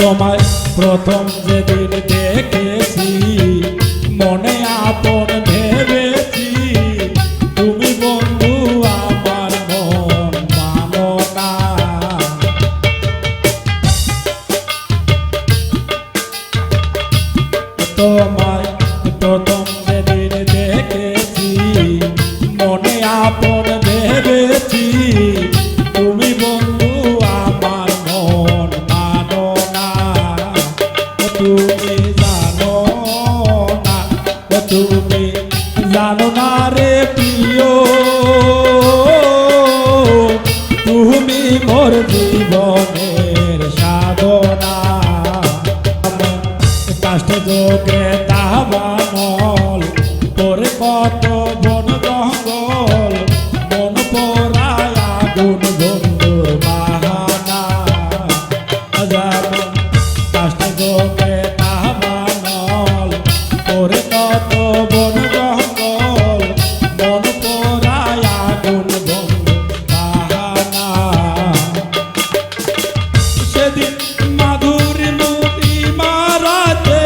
তোমায় প্রথম যেদিন দেখেছি মনে আপন ভেবেছি, তুমি বন্ধু আমার মন মানো না। তোমায় প্রথম যেদিন দেখেছি মনে আপন ভেবেছি, তুমি বন্ধু আমার মন মানো না। তুমি জানো না, তুমি জানো না রে প্রিয়, তুমি মোর জীবনের সাধনা। কাষ্ট যোগে তাহাবানল তোরে কত বন জঙ্গল, মন পড়ায় আগুন বন্ধুর বাহানা। যেমন কাষ্ট যোগে তাহাবানল তোরে কত বন জঙ্গল, মন পড়ায় আগুন বন্ধুর বাহানা। সেদিন মাধুর নদী মারাতে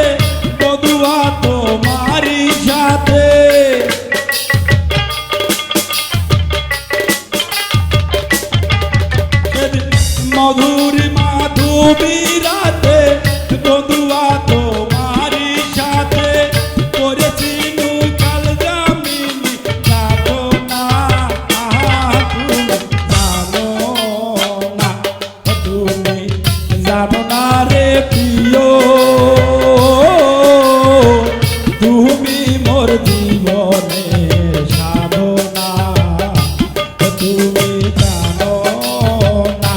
বধুয়া তোমারি সাথে, মধুর মাধবী রাতে বধুয়া তোমারি সাথে, করেছি কাল জামিনী জানো না। তুমি জানো না, তুমি জানো না রে প্রিয়, তুমি মোর জীবনের সাধনা। তুমি জানো না।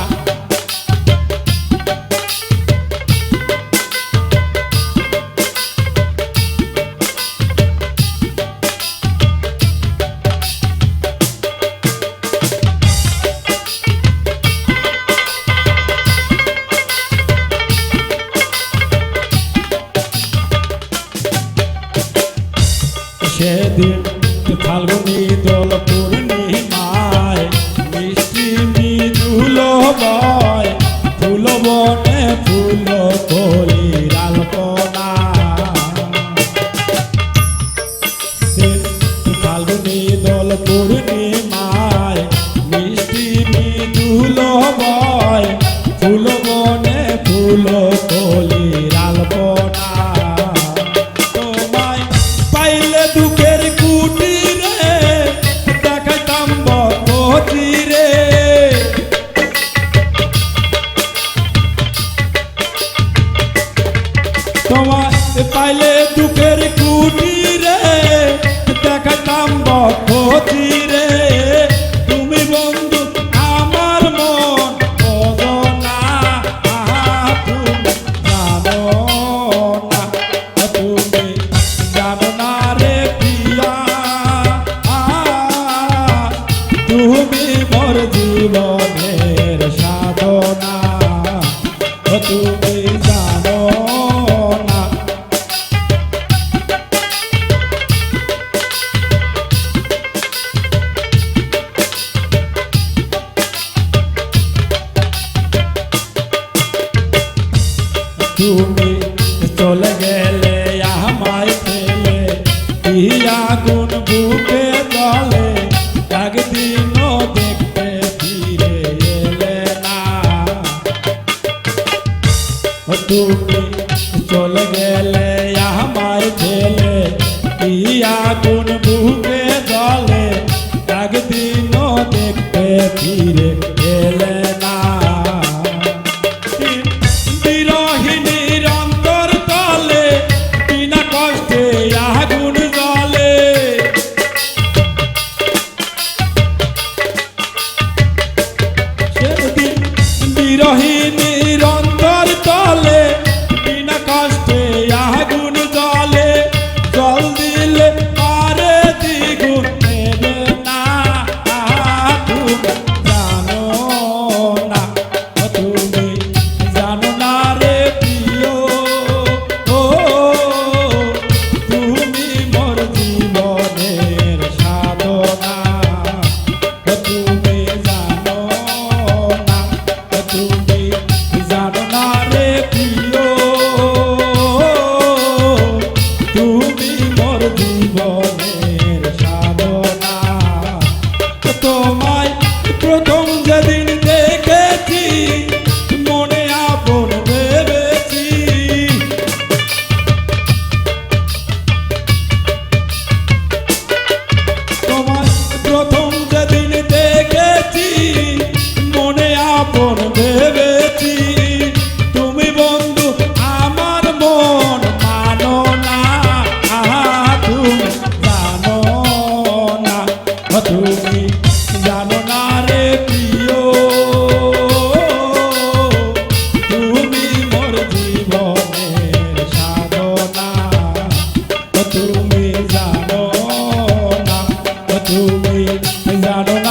সেদিন ফাল্গুনী দোল পূর্ণিমায় মিষ্টি মৃদুল বয়, ফুল বনে ফুল কলির আলপনা। ফাল্গুনী দোল পূর্ণিমায় মিষ্টি মৃদুল বয়, ফুল বনে ফুল কলির আলপনা। পাইলে দুঃখের কুটিরে দেখাইতাম বকচিরে, তোমায় পাইলে দুঃখের কুটিরে দেখাইতাম বকচিরে, তুমি বন্ধু আমার মন বোঝো না। তুমি জানো না, তুমি জানো না রে প্রিয়া, তুমি মোর জীবনের সাধনা। তুমি জানো না। তুমি চলে গেলে আমায় ফেলে, আগুন বুকে জলে, একদিনও দেখতে ফিরে এলে না। তুমি চলে গেলে আমায় ফেলে, আগুন বুকে জলে, একদিনও দেখতে ফিরে এলে না। বিরহিণীর অন্তর তলে বিনা কষ্টে আগুন জ্বলে, সেদিন বিরহিণীর অন্তর তলে বিনা কষ্টে আগুন জ্বলে, জল দিলে পারে দ্বিগুণ নেবে না। তুমি জানো না, তুমি জানো না রে প্রিয়, তুমি মোর জীবনের সাধনা। তুমি জানো না, তুমি জানো না রে প্রিয়, তুমি মোর জীবনের সাধনা, তুমি জানো না, তুমি জানো না।